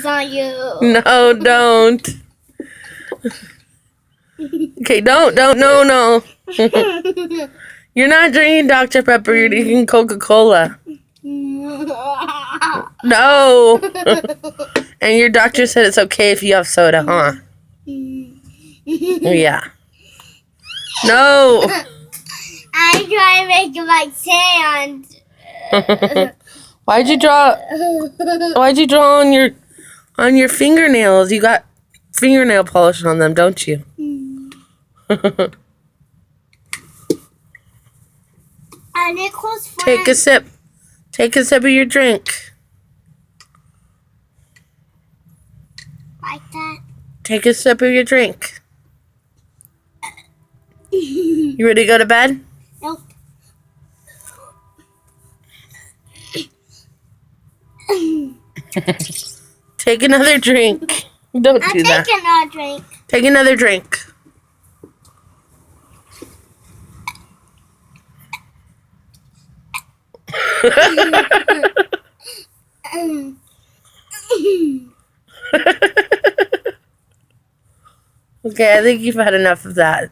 on you. No, don't. Okay, don't, no. You're not drinking Dr. Pepper, you're drinking Coca-Cola. No. And your doctor said it's okay if you have soda, huh? Yeah. No. I'm trying to make my sand. Why'd you draw on your fingernails? You got fingernail polish on them, don't you? Take a sip. Take a sip of your drink. Like that. Take a sip of your drink. You ready to go to bed? Nope. Take another drink. Don't do that. Take another drink. Take another drink. Okay, I think you've had enough of that.